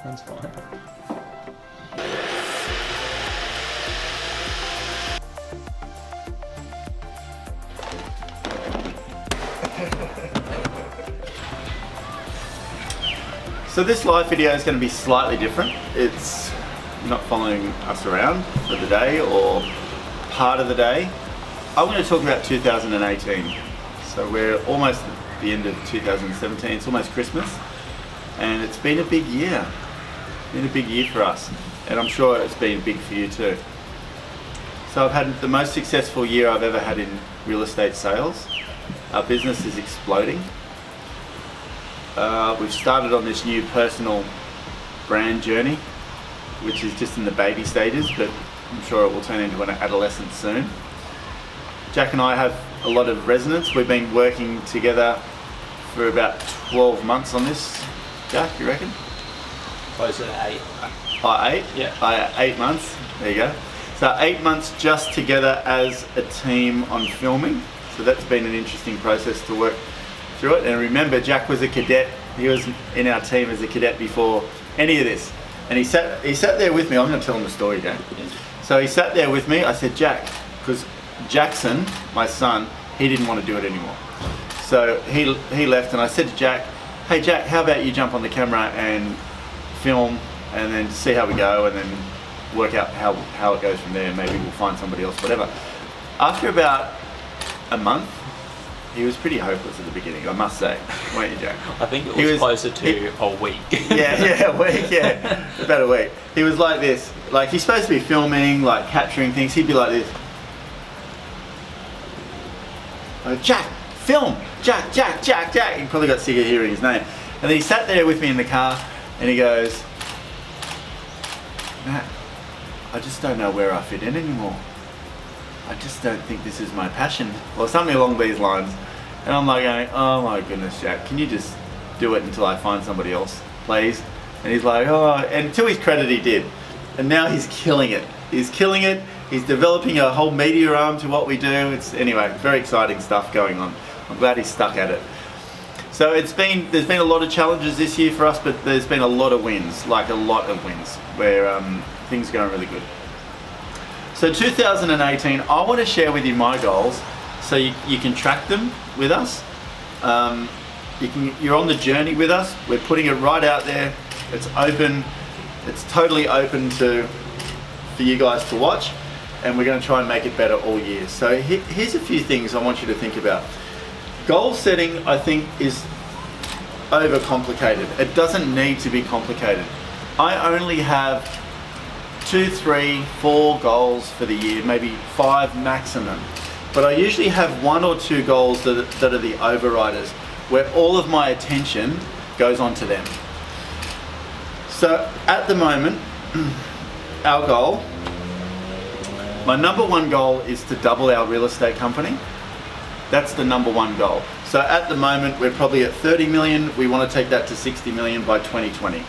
That's fine. So this live video is going to be slightly different. It's not following us around for the day or part of the day. I'm going to talk about 2018. So we're almost at the end of 2017. It's almost Christmas, and it's been a big year. It's been a big year for us, and I'm sure it's been big for you too. So I've had the most successful year I've ever had in real estate sales. Our business is exploding. We've started on this new personal brand journey, which is just in the baby stages, but I'm sure it will turn into an adolescence soon. Jack and I have a lot of resonance. We've been working together for about 12 months on this. Jack, you reckon? Closer to 8. 8? Yeah. 8 months. There you go. So 8 months just together as a team on filming. So that's been an interesting process to work through it. And remember, Jack was a cadet. He was in our team as a cadet before any of this. And he sat there with me. I'm going to tell him the story, Jack. So he sat there with me. I said, Jack, because Jackson, my son, he didn't want to do it anymore. So he left, and I said to Jack, hey Jack, how about you jump on the camera and film, and then see how we go, and then work out how it goes from there. Maybe we'll find somebody else, whatever. After about a month, he was pretty hopeless at the beginning, I must say, weren't you, Jack? I think it was closer to a week. Yeah, a week, yeah. About a week. He was like this. Like, he's supposed to be filming, like capturing things. He'd be like this. Jack, film! Jack. He probably got sick of hearing his name. And then he sat there with me in the car, and he goes, Matt, I just don't know where I fit in anymore. I just don't think this is my passion, or something along these lines. And I'm like going, oh my goodness, Jack, can you just do it until I find somebody else, please? And he's like, oh, and to his credit, he did. And now he's killing it. He's killing it. He's developing a whole media arm to what we do. It's, anyway, very exciting stuff going on. I'm glad he's stuck at it. So there's been a lot of challenges this year for us, but there's been a lot of wins, like a lot of wins, where things are going really good. So 2018, I want to share with you my goals so you can track them with us. You're on the journey with us. We're putting it right out there. It's open. It's totally open for you guys to watch, and we're going to try and make it better all year. So here's a few things I want you to think about. Goal setting, I think, is overcomplicated. It doesn't need to be complicated. I only have 2, 3, 4 goals for the year, maybe 5 maximum. But I usually have 1 or 2 goals that are the overriders, where all of my attention goes onto them. So at the moment, our goal, my number 1 goal is to double our real estate company. That's the number 1 goal. So at the moment, we're probably at 30 million. We want to take that to 60 million by 2020.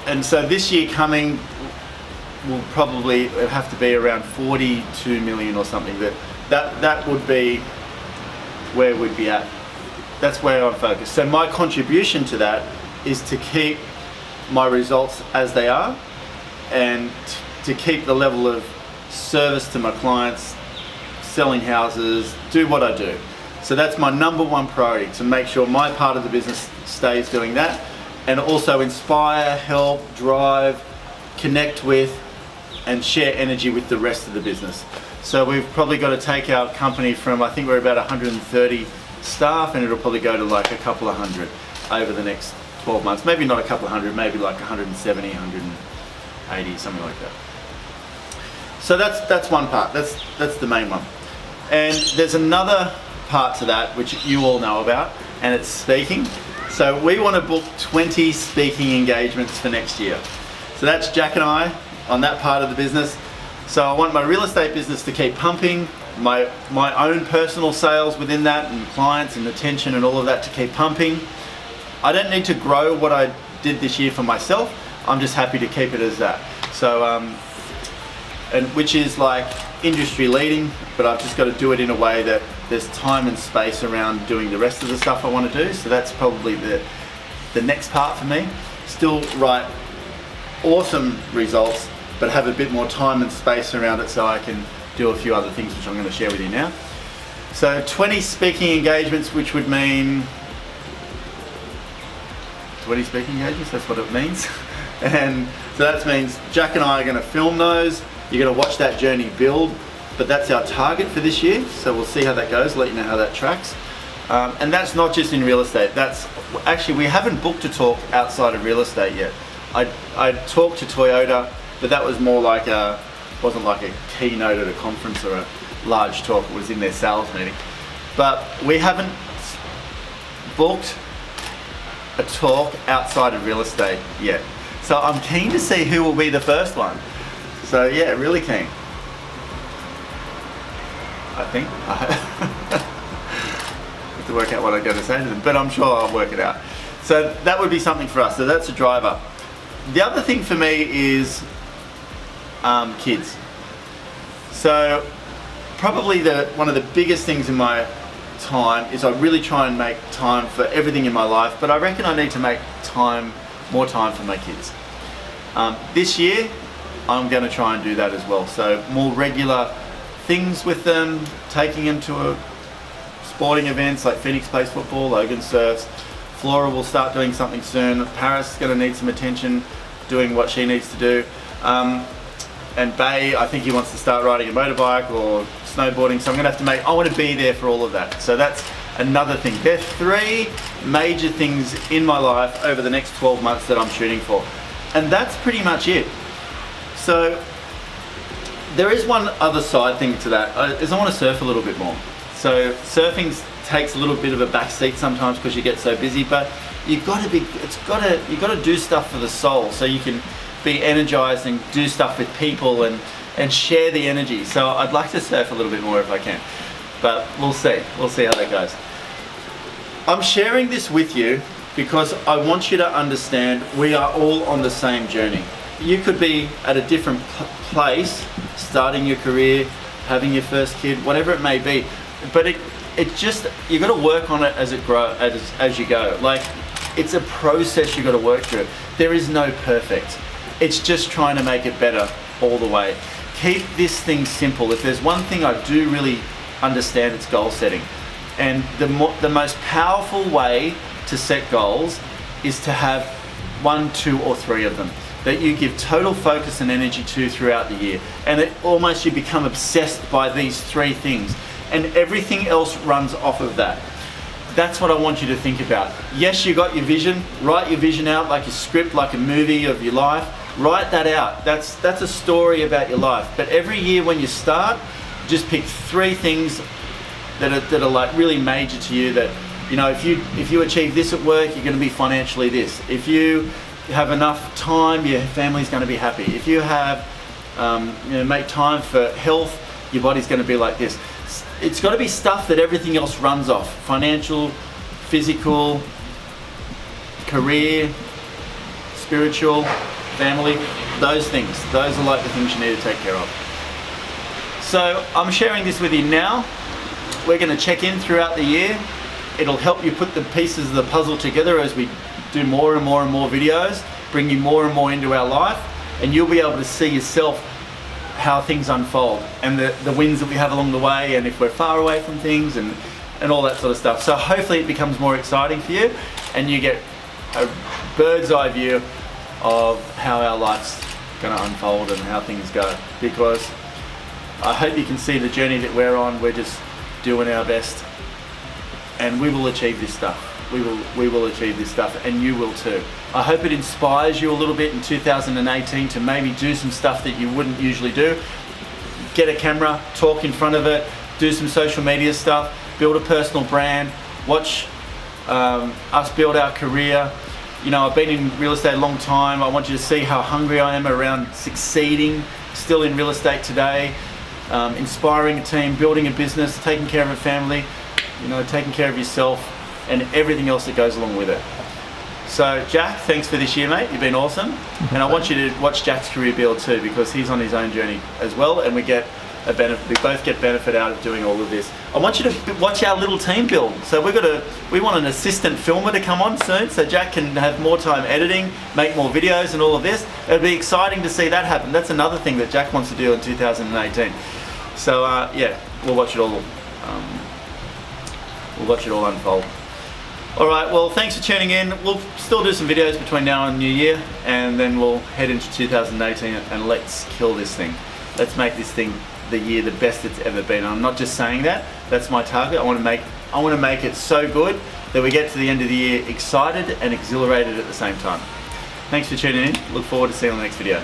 And so this year coming will probably have to be around 42 million or something. That would be where we'd be at. That's where I'm focused. So my contribution to that is to keep my results as they are, and to keep the level of service to my clients, selling houses, do what I do. So that's my number 1 priority, to make sure my part of the business stays doing that, and also inspire, help, drive, connect with, and share energy with the rest of the business. So we've probably got to take our company from, I think we're about 130 staff, and it'll probably go to like a couple of hundred over the next 12 months. Maybe not a couple of hundred, maybe like 170, 180, something like that. So that's one part. That's the main one. And there's another part to that which you all know about, and it's speaking. So we want to book 20 speaking engagements for next year. So that's Jack and I on that part of the business. So I want my real estate business to keep pumping, my own personal sales within that, and clients and attention and all of that to keep pumping. I don't need to grow what I did this year for myself. I'm just happy to keep it as that. So, and which is like industry leading, but I've just got to do it in a way that there's time and space around doing the rest of the stuff I want to do. So that's probably the next part for me. Still write awesome results, but have a bit more time and space around it so I can do a few other things, which I'm going to share with you now. So 20 speaking engagements, which would mean 20 speaking engagements, that's what it means. And so that means Jack and I are going to film those. You're going to watch that journey build, but that's our target for this year. So we'll see how that goes, let you know how that tracks. And that's not just in real estate. That's actually, we haven't booked a talk outside of real estate yet. I talked to Toyota, but that was more like wasn't like a keynote at a conference or a large talk. It was in their sales meeting. But we haven't booked a talk outside of real estate yet. So I'm keen to see who will be the first one. So yeah, really keen. I think. Have to work out what I'm going to say to them, but I'm sure I'll work it out. So that would be something for us. So that's a driver. The other thing for me is kids. So probably one of the biggest things in my time is I really try and make time for everything in my life, but I reckon I need to make more time for my kids. This year I'm going to try and do that as well. So more regular things with them, taking them to sporting events like Phoenix plays football, Logan surfs, Flora will start doing something soon, Paris is going to need some attention doing what she needs to do, and Bay, I think he wants to start riding a motorbike or snowboarding, so I want to be there for all of that. So that's another thing. There's 3 major things in my life over the next 12 months that I'm shooting for, and that's pretty much it. So there is one other side thing to that, is I want to surf a little bit more. So surfing takes a little bit of a backseat sometimes because you get so busy, but you've got to do stuff for the soul, so you can be energized and do stuff with people and share the energy. So I'd like to surf a little bit more if I can, but we'll see how that goes. I'm sharing this with you because I want you to understand we are all on the same journey. You could be at a different place, starting your career, having your first kid, whatever it may be, but it just, you got to work on it as it grows, as you go. Like, it's a process you got to work through. There is no perfect. It's just trying to make it better all the way. Keep this thing simple. If there's one thing I do really understand, it's goal setting. And the most powerful way to set goals is to have 1, 2, or 3 of them that you give total focus and energy to throughout the year. And you become obsessed by these 3 things. And everything else runs off of that. That's what I want you to think about. Yes, you got your vision. Write your vision out like a script, like a movie of your life. Write that out. That's a story about your life. But every year when you start, just pick 3 things that are like really major to you. That, you know, if you achieve this at work, you're going to be financially this. If you have enough time, your family's going to be happy. If you have make time for health, your body's going to be like this. It's got to be stuff that everything else runs off. Financial, physical, career, spiritual, family, those things. Those are like the things you need to take care of. So I'm sharing this with you now. We're going to check in throughout the year. It'll help you put the pieces of the puzzle together as we do more and more and more videos, bring you more and more into our life, and you'll be able to see yourself how things unfold and the wins that we have along the way, and if we're far away from things and all that sort of stuff. So hopefully it becomes more exciting for you and you get a bird's eye view of how our life's going to unfold and how things go, because I hope you can see the journey that we're on. We're just doing our best and we will achieve this stuff. We will achieve this stuff, and you will too. I hope it inspires you a little bit in 2018 to maybe do some stuff that you wouldn't usually do. Get a camera, talk in front of it, do some social media stuff, build a personal brand, watch us build our career. You know, I've been in real estate a long time. I want you to see how hungry I am around succeeding still in real estate today, inspiring a team, building a business, taking care of a family, you know, taking care of yourself, and everything else that goes along with it. So Jack, thanks for this year, mate. You've been awesome. And I want you to watch Jack's career build too, because he's on his own journey as well, and we get a benefit. We both get benefit out of doing all of this. I want you to watch our little team build. So we want an assistant filmer to come on soon, so Jack can have more time editing, make more videos, and all of this. It'll be exciting to see that happen. That's another thing that Jack wants to do in 2018. So yeah, we'll watch it all. We'll watch it all unfold. Alright, well thanks for tuning in. We'll still do some videos between now and New Year, and then we'll head into 2018 and let's kill this thing. Let's make this thing the year the best it's ever been. I'm not just saying that, that's my target. I want to make it so good that we get to the end of the year excited and exhilarated at the same time. Thanks for tuning in. Look forward to seeing you on the next video.